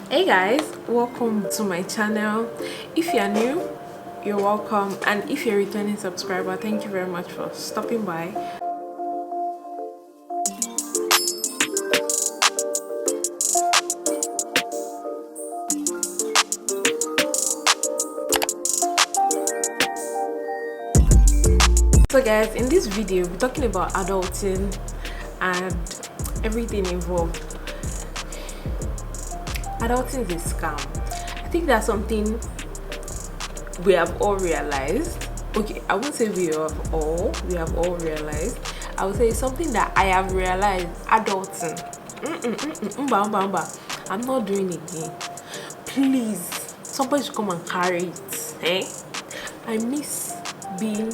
Hey guys, welcome to my channel. If you're new, you're welcome, and if you're a returning subscriber, thank you very much for stopping by. So guys, in this video we're talking about adulting and everything involved. Adulting is a scam. I think that's something we have all realized. Okay, I won't say we have all realized. I would say it's something that I have realized. Adulting, I'm not doing it again. Please, somebody should come and carry it. I miss being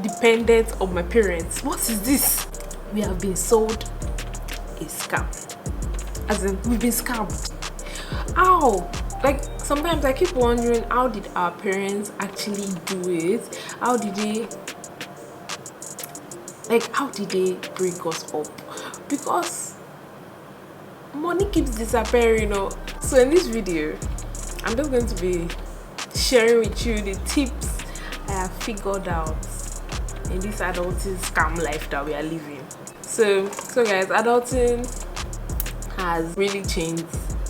dependent on my parents. What is this? We have been sold a scam. As in, we've been scammed. Ow! Like, sometimes I keep wondering, how did our parents actually do it? How did they bring us up? Because money keeps disappearing, So in this video, I'm just going to be sharing with you the tips I have figured out in this adulting scam life that we are living. So guys, adulting has really changed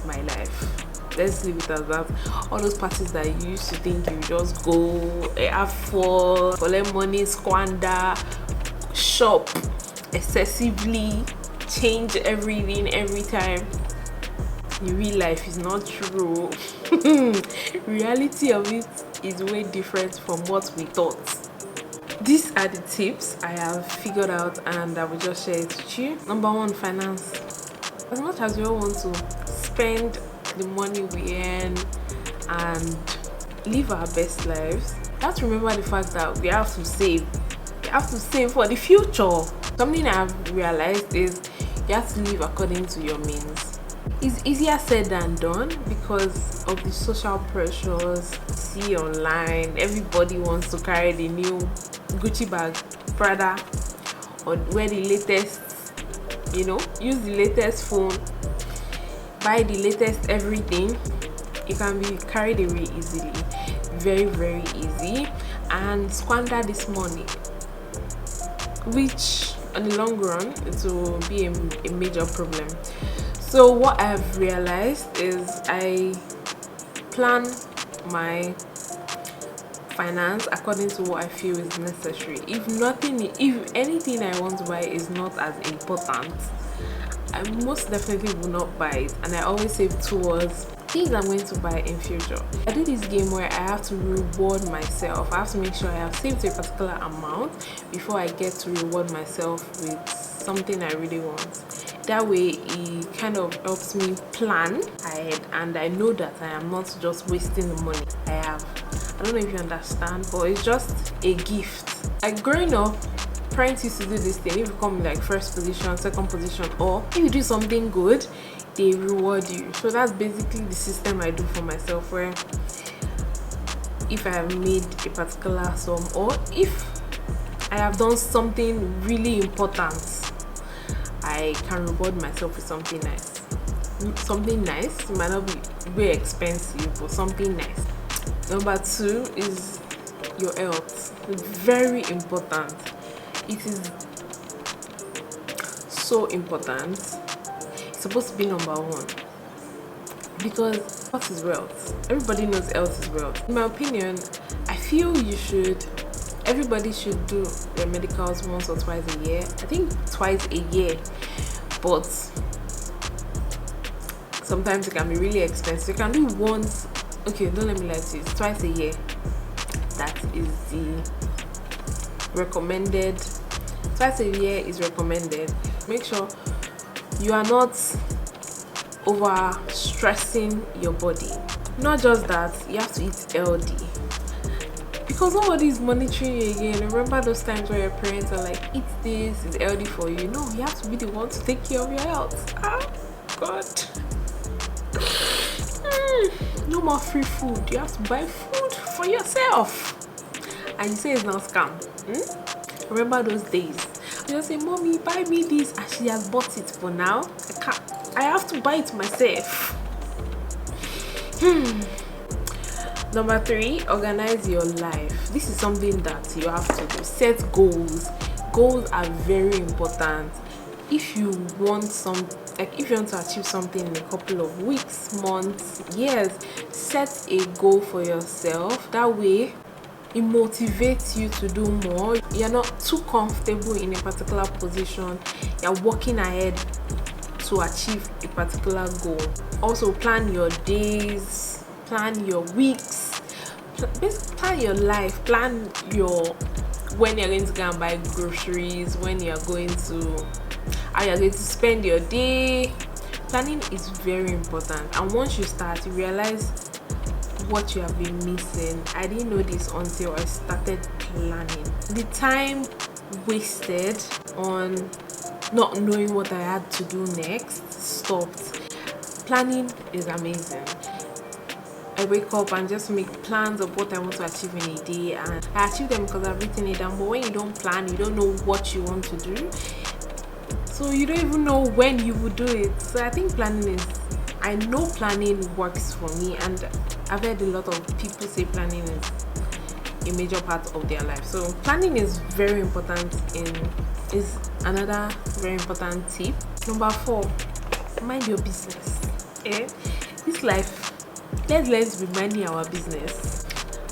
my life. Let's leave it as that. All those parties that you used to think you just go, have fun, collect money, squander, shop excessively, change everything every time. In real life is not true. Reality of it is way different from what we thought. These are the tips I have figured out and I will just share it with you. Number one, finance. As much as we all want to spend the money we earn and live our best lives, we have to remember the fact that we have to save. We have to save for the future. Something I've realized is you have to live according to your means. It's easier said than done because of the social pressures see online. Everybody wants to carry the new Gucci bag, Prada, or wear the latest, use the latest phone, buy the latest everything. You can be carried away easily, very, very easy, and squander this money, which in the long run it will be a major problem. So what I've realized is I plan my finance according to what I feel is necessary. If anything I want to buy is not as important, I most definitely will not buy it, and I always save towards things I'm going to buy in future. I do this game where I have to reward myself. I have to make sure I have saved a particular amount before I get to reward myself with something I really want. That way it kind of helps me plan ahead, and I know that I am not just wasting the money I have. I don't know if you understand, but it's just a gift. Like growing up, parents used to do this thing. If you come in like first position, second position, or if you do something good, they reward you. So that's basically the system I do for myself, where if I have made a particular sum, or if I have done something really important, I can reward myself with something nice. Something nice, it might not be very expensive, but something nice. Number two is your health. It's very important. It is so important. It's supposed to be number one because health is wealth. Everybody knows health is wealth. In my opinion, I feel everybody should do their medicals once or twice a year. I think twice a year, but sometimes it can be really expensive. You can do once. Okay, don't let me lie to you. It's twice a year. That is the recommended. Twice a year is recommended. Make sure you are not over stressing your body. Not just that, you have to eat healthy, because nobody is monitoring you again. Remember those times where your parents are like, eat this, it's healthy for you. No, you have to be the one to take care of your health. God. No more free food. You have to buy food for yourself. And you say it's not scam. Remember those days? You just say, mommy, buy me this, and she has bought it. For now, I have to buy it myself. Number 3, organize your life. This is something that you have to do. Set goals. Goals are very important. If you want if you want to achieve something in a couple of weeks, months, years, set a goal for yourself. That way it motivates you to do more. You're not too comfortable in a particular position. You're working ahead to achieve a particular goal. Also, plan your days, plan your weeks, basically plan your life, plan your when you're going to go and buy groceries, when you're going to how you're going to spend your day. Planning is very important, and once you start, you realize what you have been missing. I didn't know this until I started planning. The time wasted on not knowing what I had to do next stopped. Planning is amazing. I wake up and just make plans of what I want to achieve in a day, and I achieve them because I've written it down. But when you don't plan, you don't know what you want to do, so you don't even know when you will do it. So I think I know planning works for me, and I've heard a lot of people say planning is a major part of their life. So planning is very important is another very important tip. Number 4, mind your business. This life, let's learn to be minding our business.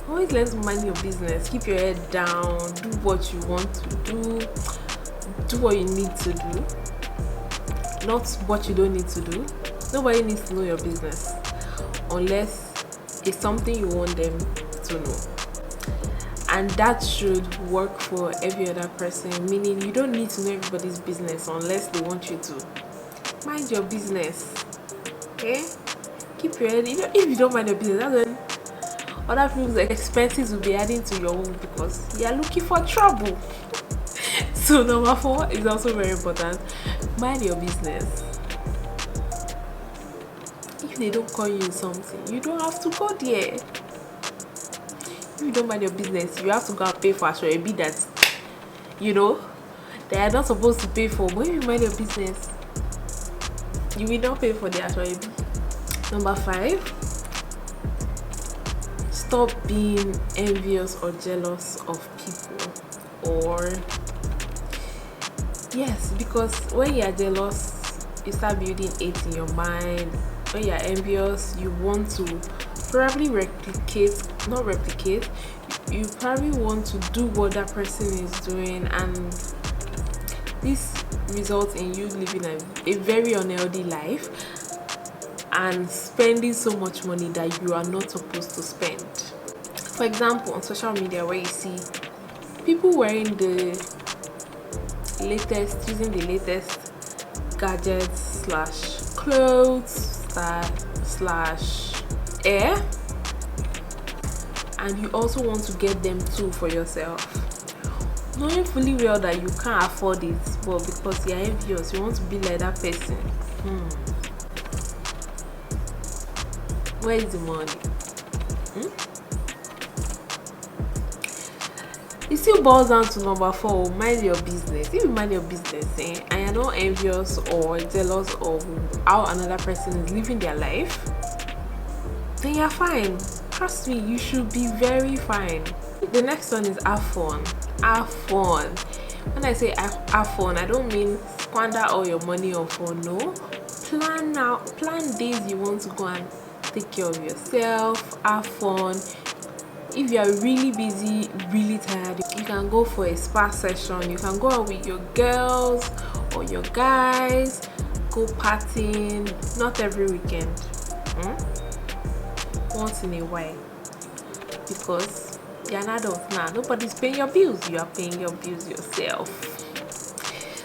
Always learn to mind your business. Keep your head down, do what you want to do what you need to do, not what you don't need to do. Nobody needs to know your business unless it's something you want them to know, and that should work for every other person, meaning you don't need to know everybody's business unless they want you to. Mind your business. Okay, keep your head. If you don't mind your business, that's when other people's expenses will be adding to your own, because you are looking for trouble. So number 4 is also very important. Mind your business. If they don't call you something, you don't have to go there. If you don't mind your business, you have to go and pay for a bit that they are not supposed to pay for. But if you mind your business, you will not pay for the actual. Number 5, stop being envious or jealous of people. Because when you are jealous, you start building hate in your mind. When you are envious, you want to probably you probably want to do what that person is doing, and this results in you living a very unhealthy life and spending so much money that you are not supposed to spend. For example, on social media, where you see people wearing using the latest gadgets / clothes / air, and you also want to get them too for yourself, knowing fully well that you can't afford it, but because you're envious, you want to be like that person. Where is the money? It still boils down to number 4, mind your business. If you mind your business and you're not envious or jealous of how another person is living their life, then you're fine. Trust me, you should be very fine. The next one is have fun. Have fun. When I say have fun, I don't mean squander all your money on fun. No. Plan days you want to go and take care of yourself, have fun. If you are really busy, really tired, you can go for a spa session. You can go out with your girls or your guys, go partying. Not every weekend, once in a while, because you're an adult now. Nobody's paying your bills. You are paying your bills yourself.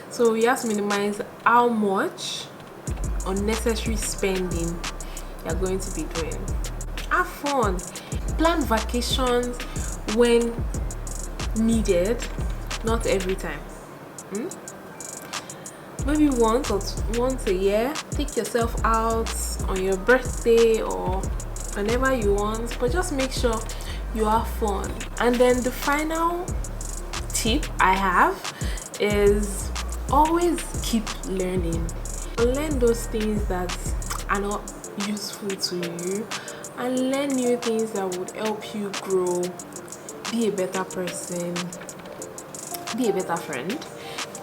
So you have to minimize how much unnecessary spending you're going to be doing. Have fun. Plan vacations when needed, not every time. Maybe once a year, take yourself out on your birthday or whenever you want, but just make sure you have fun. And then the final tip I have is always keep learning. Learn those things that are not useful to you and learn new things that would help you grow, be a better person, be a better friend.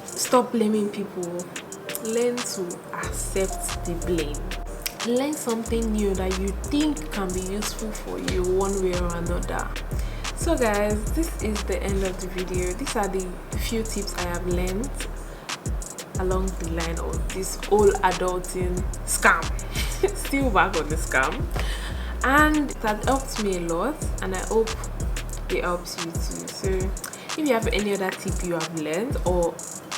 Stop blaming people. Learn to accept the blame. Learn something new that you think can be useful for you one way or another. So guys, this is the end of the video. These are the few tips I have learned along the line of this whole adulting scam. Still back on the scam, and it has helped me a lot, and I hope it helps you too. So if you have any other tip you have learned or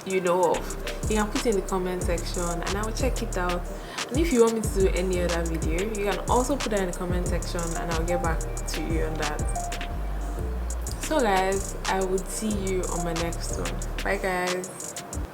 you know of, you can put it in the comment section and I will check it out. And if you want me to do any other video, you can also put that in the comment section and I'll get back to you on that. So guys, I would see you on my next one. Bye guys.